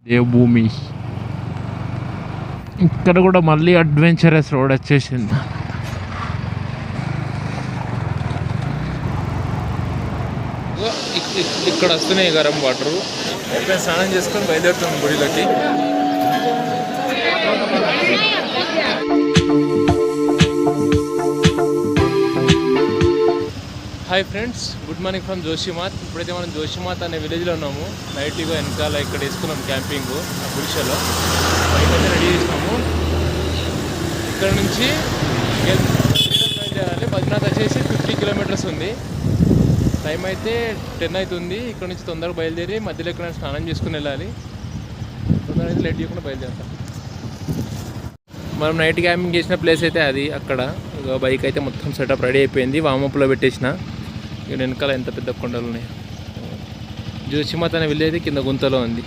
దేవభూమి. ఇక్కడ కూడా మళ్ళీ అడ్వెంచరస్ రోడ్ వచ్చేసింది. ఇక్కడ వస్తున్నాయి గరం వాటరు. ఎప్పుడైనా స్నానం చేసుకొని బయలుదేరుతాం గుడిలోకి. Hi friends, good morning from Joshimath. ఇప్పుడైతే మనం జోషిమాత్ అనే విలేజ్లో ఉన్నాము. నైట్గా వెనకాల ఇక్కడ వేసుకున్నాం క్యాంపింగ్ ఆ గుడిసెలో. బైక్ అయితే రెడీ చేసినాము. ఇక్కడ నుంచి బయలుదేరాలి. బద్రీనాథ్ వచ్చేసి 50 కిలోమీటర్స్ ఉంది. టైం అయితే 10 అవుతుంది. ఇక్కడ నుంచి తొందరగా బయలుదేరి మధ్యలో ఎక్కడైనా స్నానం చేసుకుని వెళ్ళాలి. తొందరగా అయితే లేట్ చేయకుండా బయలుదేరుతాం. మనం నైట్ క్యాంపింగ్ చేసిన ప్లేస్ అయితే అది. అక్కడ బైక్ అయితే మొత్తం సెటప్ రెడీ అయిపోయింది. వామప్లో పెట్టేసిన. ఇక్కడ వెనకాల ఎంత పెద్ద కొండలు ఉన్నాయి. జోషిమాత్ అనే విలేజ్ అయితే కింద గుంతలో ఉంది.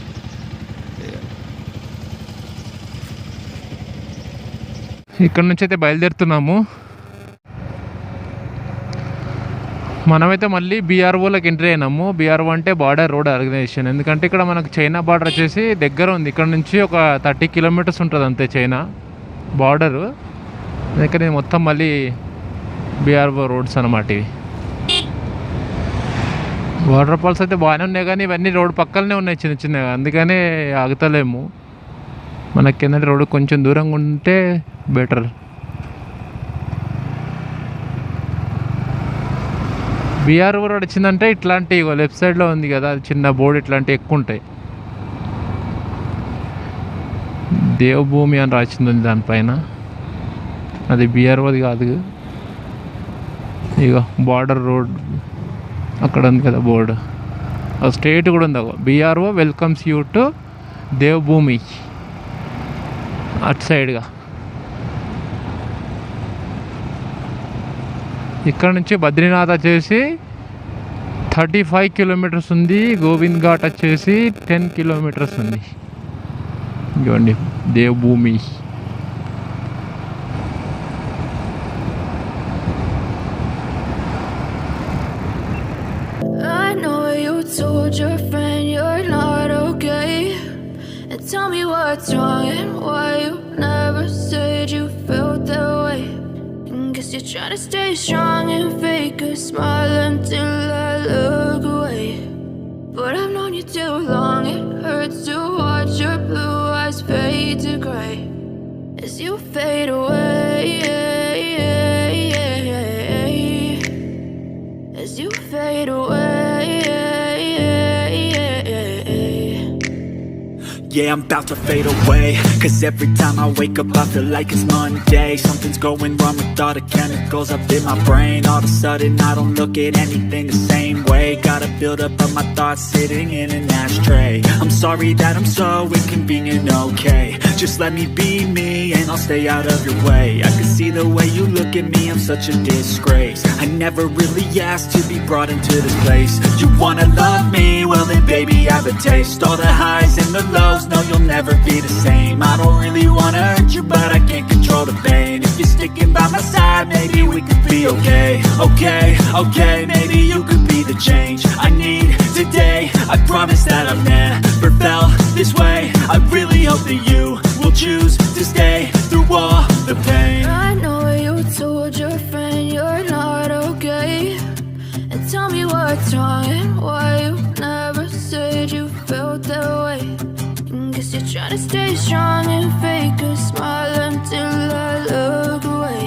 ఇక్కడ నుంచి అయితే బయలుదేరుతున్నాము. మనమైతే మళ్ళీ బీఆర్ఓలోకి ఎంట్రీ అయినాము. బీఆర్ఓ అంటే బార్డర్ రోడ్ ఆర్గనైజేషన్. ఎందుకంటే ఇక్కడ మనకు చైనా బార్డర్ వచ్చేసి దగ్గర ఉంది. ఇక్కడ నుంచి ఒక 30 కిలోమీటర్స్ ఉంటుంది అంతే చైనా బార్డరు. అందుకని మొత్తం మళ్ళీ బీఆర్ఓ రోడ్స్ అన్నమాట ఇవి. వాటర్ ఫాల్స్ అయితే బాగానే ఉన్నాయి, కానీ ఇవన్నీ రోడ్ పక్కనే ఉన్నాయి చిన్న చిన్నగా. అందుకనే ఆగుతలేము. మనకి కింద రోడ్డు కొంచెం దూరంగా ఉంటే బెటర్. బీఆర్ఓ రోడ్ వచ్చిందంటే ఇట్లాంటి లెఫ్ట్ సైడ్లో ఉంది కదా, అది చిన్న బోర్డు ఇట్లాంటివి ఎక్కువ ఉంటాయి. దేవభూమి అని రాసింది దానిపైన. అది బీఆర్ఓది కాదు. ఇక బార్డర్ రోడ్ అక్కడ ఉంది కదా బోర్డు. అది స్టేట్ కూడా ఉంది. బీఆర్ఓ వెల్కమ్స్ యూ టు దేవభూమి అటు సైడ్గా. ఇక్కడ నుంచి బద్రీనాథ్ వచ్చేసి 35 కిలోమీటర్స్ ఉంది. గోవింద్ ఘాట్ వచ్చేసి 10 కిలోమీటర్స్ ఉంది. ఇవ్వండి దేవభూమి. Told your friend you're not okay, and tell me what's wrong and why you never said you felt that way. Guess you're trying to stay strong and fake a smile until I look away. But I've known you too long, it hurts to watch your blue eyes fade to gray as you fade away, as you fade away. Yeah, I'm about to fade away, cause every time I wake up I feel like it's Monday. Something's going wrong with all the chemicals up in my brain. All of a sudden I don't look at anything the same way. Got a build up of my thoughts sitting in an ashtray. I'm sorry that I'm so inconvenient, okay. Just let me be me and I'll stay out of your way. I can see the way you look at me, I'm such a disgrace. I never really asked to be brought into this place. You wanna love me? Well then baby I have a taste. All the highs and the lows, no you'll never be the same. I don't really wanna hurt you but I can't control the pain. If you're sticking by my side maybe we could be okay. Okay, okay, maybe you could be the change I need today. I promise that I've never felt this way. I really hope that you will choose to stay through all the pain. I know you told your friend you're not okay, and tell me what's wrong and why you never said you felt that way. Guess you're trying to stay strong and fake a smile until I look away.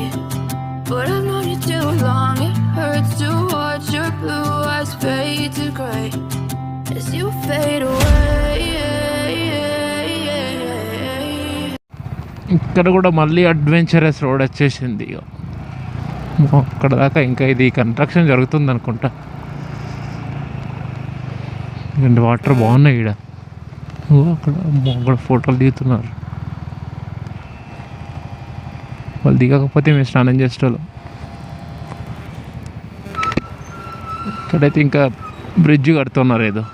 But I've known you too long, it hurts to watch your blue eyes fade to grey as you fade away. ఇక్కడ కూడా మళ్ళీ adventurous road వచ్చేసింది. అక్కడ దాకా ఇంకా ఇది construction జరుగుతుంది అనుకుంటా. అండ్ వాటర్ బాగున్నాయి ఇక్కడ. అక్కడ ఫోటోలు దిగుతున్నారు. వాళ్ళు దిగకపోతే మేము స్నానం చేసేవాళ్ళం. ఇక్కడైతే ఇంకా బ్రిడ్జ్ కడుతున్నారు ఏదో.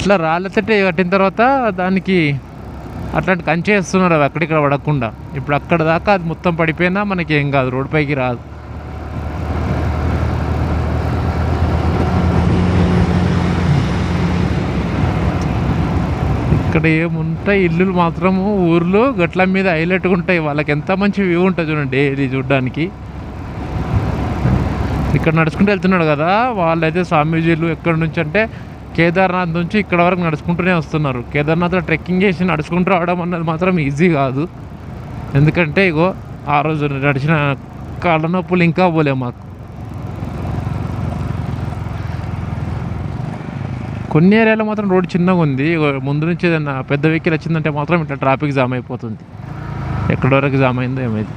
ఇట్లా రాళ్ళతోటి కట్టిన తర్వాత దానికి అట్లాంటి కంచె వేస్తున్నారు అవి అక్కడిక్కడ పడకుండా. ఇప్పుడు అక్కడ దాకా అది మొత్తం పడిపోయినా మనకి ఏం కాదు, రోడ్ పైకి రాదు. ఇక్కడ ఏముంటాయి ఇల్లులు మాత్రము ఊర్లో గట్ల మీద హైలైట్గా ఉంటాయి. వాళ్ళకి ఎంత మంచి వ్యూ ఉంటుంది చూడండి డైలీ చూడడానికి. ఇక్కడ నడుచుకుంటూ వెళ్తున్నాడు కదా, వాళ్ళైతే స్వామీజీలు ఎక్కడి నుంచి అంటే కేదార్నాథ్ నుంచి ఇక్కడ వరకు నడుచుకుంటూనే వస్తున్నారు. కేదార్నాథ్లో ట్రెక్కింగ్ చేసి నడుచుకుంటూ రావడం అన్నది మాత్రం ఈజీ కాదు. ఎందుకంటే ఇగో ఆ రోజు నడిచిన కాళ్ళ నొప్పులు ఇంకా పోలే మాకు. కొన్ని ఏరియాలో మాత్రం రోడ్ చిన్నగా ఉంది. ముందు నుంచి ఏదైనా పెద్ద వెహికల్ వచ్చిందంటే మాత్రం ఇట్లా ట్రాఫిక్ జామ్ అయిపోతుంది. ఎక్కడి వరకు జామ్ అయిందో ఏమైంది.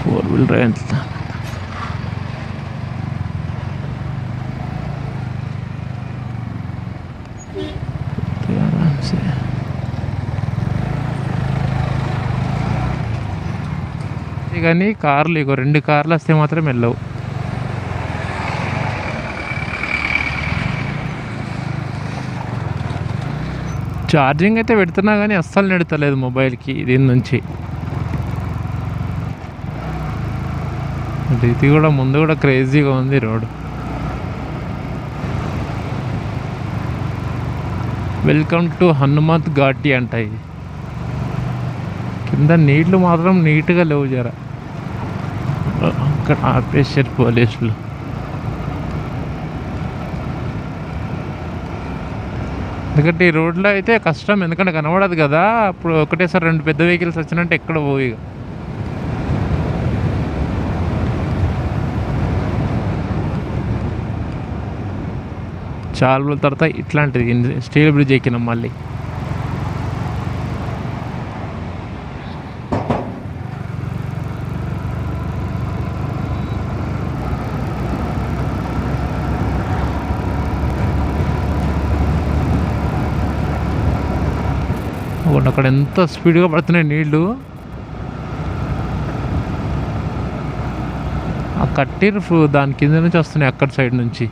ఫోర్ వీల్ డ్రైవ్ ఎంత కానీ కార్లు ఇగో 2 కార్లు వస్తే మాత్రం వెళ్ళవు. ఛార్జింగ్ అయితే పెడుతున్నా కానీ అస్సలు నెడతలేదు మొబైల్కి దీని నుంచి. ఇది కూడా ముందు కూడా క్రేజీగా ఉంది road. Welcome to Hanumanth Ghaati అంట. ఇది కింద నీళ్లు మాత్రం నీట్గా లేవు జర. అక్కడ ఆపేసారు పోలీసులు. ఎందుకంటే ఈ రోడ్లో అయితే కష్టం, ఎందుకంటే కనబడదు కదా. అప్పుడు ఒకటేసారి 2 పెద్ద వెహికల్స్ వచ్చినట్టు ఎక్కడ పోయి. చాలా రోజుల తర్వాత ఇట్లాంటిది స్టీల్ బ్రిడ్జ్ ఎక్కినాం మళ్ళీ. అక్కడ ఎంత స్పీడ్గా పడుతున్నాయి నీళ్ళు. ఆ కట్టిరు దాని కింద నుంచి వస్తున్నాయి అక్కడ సైడ్ నుంచి.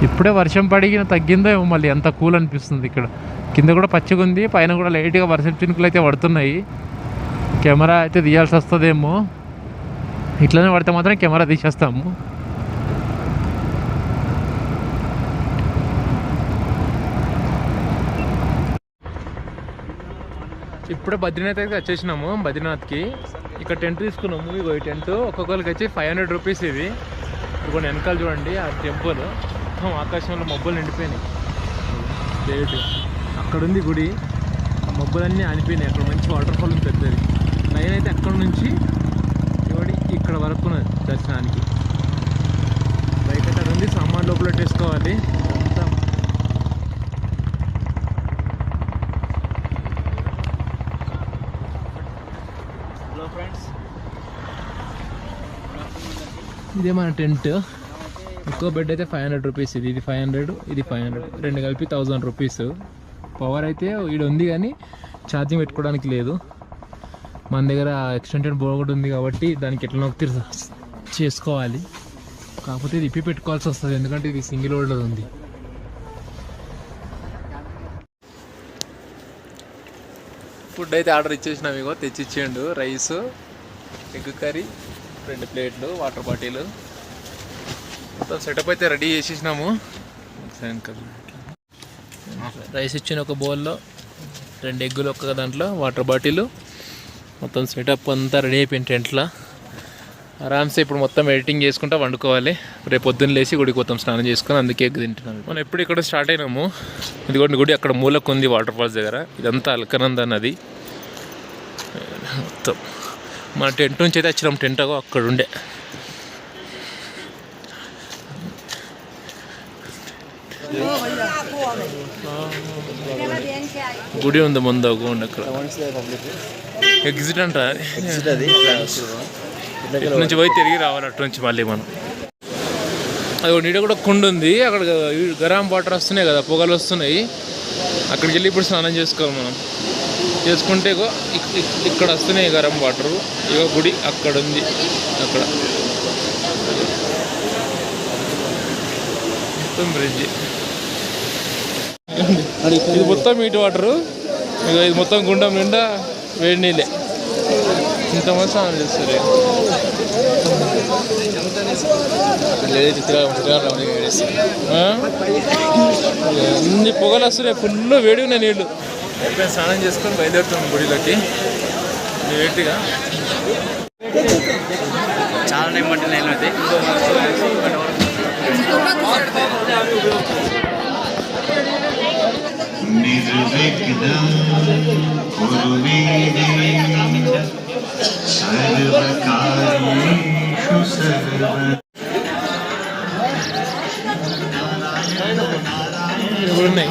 ఇప్పుడే వర్షం పడిగిన తగ్గిందో ఏమో మళ్ళీ ఎంత కూల్ అనిపిస్తుంది. ఇక్కడ కింద కూడా పచ్చిగా ఉంది, పైన కూడా లైట్గా వర్షం చినుకులు అయితే పడుతున్నాయి. కెమెరా అయితే తీయాల్సి వస్తుందేమో. ఇట్లనే పడితే మాత్రం కెమెరా తీసేస్తాము. ఇప్పుడే బద్రీనాథ్ అయితే వచ్చేసినాము. బద్రీనాథ్కి ఇక్కడ టెంట్ తీసుకున్నాము. ఇగో ఈ టెంట్ ఒక్కొక్కరికి వచ్చి 500 రూపీస్. ఇది ఇదిగో వెనకాల చూడండి ఆ టెంపుల్ ఆకాశంలో మబ్బులు నిండిపోయినాయి. దేవుడు అక్కడ ఉంది గుడి, ఆ మబ్బులన్నీ ఆనిపోయినాయి. అక్కడ మంచి వాటర్ ఫాల్ ఉంది పెద్దది. లైన్ అయితే అక్కడ నుంచి ఇక్కడ వరకు దర్శనానికి. బైక్ అయితే అక్కడ ఉంది, సామాన్ లోపల పెట్టేసుకోవాలి. అంతా హలో ఫ్రెండ్స్, ఇదే మన టెంట్. ఎక్కువ బెడ్ అయితే 500 రూపీస్. ఇది 500, ఇది 500, 2 కలిపి 1000 రూపీస్. పవర్ అయితే ఈడ ఉంది కానీ ఛార్జింగ్ పెట్టుకోవడానికి లేదు. మన దగ్గర ఎక్స్టెండెడ్ బోర్డ్ కూడా ఉంది కాబట్టి దానికి ఎట్లా నొక్కి చేసుకోవాలి. కాకపోతే ఇది ఇప్పి పెట్టుకోవాల్సి వస్తుంది, ఎందుకంటే ఇది సింగిల్ హోల్డర్ ఉంది. ఫుడ్ అయితే ఆర్డర్ ఇచ్చేసినాం. ఇగో తెచ్చి ఇచ్చేయండు. రైస్, ఎగ్ కర్రీ, 2 ప్లేట్లు, వాటర్ బాటిల్, మొత్తం సెటప్ అయితే రెడీ చేసేసినాము. రైస్ ఇచ్చిన ఒక బౌల్లో, 2 ఎగ్గులు ఒక్క దాంట్లో, వాటర్ బాటిల్, మొత్తం సెటప్ అంతా రెడీ అయిపోయింది టెంట్లో. ఆరామ్సే ఇప్పుడు మొత్తం ఎడిటింగ్ చేసుకుంటా వండుకోవాలి. రేపు పొద్దున్న లేచి గుడికి పోతాం స్నానం చేసుకొని, అందుకే ఎగ్ తింటున్నాను. మనం ఎప్పుడు ఇక్కడ స్టార్ట్ అయినాము. ఇదిగోండి గుడి అక్కడ మూలకు ఉంది, వాటర్ ఫాల్స్ దగ్గర. ఇదంతా అల్కనంద నది మొత్తం. మన టెంట్ నుంచి అయితే వచ్చినాం. టెంట్ అక్కడ ఉండే. గుడి ఉంది ముందు అక్కడ. ఎగ్జిట్ అంట. ఇటు నుంచి పోయి తిరిగి రావాలి అటు నుంచి మళ్ళీ మనం. అది నీడ కూడా కుండ ఉంది, అక్కడ గరం వాటర్ వస్తున్నాయి కదా, పొగలు వస్తున్నాయి. అక్కడికి వెళ్ళి ఇప్పుడు స్నానం చేసుకోవాలి మనం. చేసుకుంటే ఇగో ఇక్కడ వస్తున్నాయి గరం వాటర్. ఇగో గుడి అక్కడ ఉంది, అక్కడ మొత్తం బ్రిడ్జి. ఇది మొత్తం హీట్ వాటరు. ఇక ఇది మొత్తం గుండం నిండా వేడి నీళ్ళే. ఇంతమంది స్నానం చేస్తారు. అన్ని పొగలు వస్తున్నాయి, ఫుల్ వేడి ఉన్నాయి నీళ్ళు. ఎప్పుడైనా స్నానం చేసుకొని బయలుదేరుతాం గుడిలోకి వేటిగా. చాలా టైం పట్టింది నేను అయితే. ఉన్నాయి.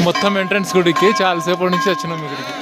మొత్తం ఎంట్రన్స్ గుడికి చాలాసేపటి నుంచి వచ్చినాం ఇక్కడికి.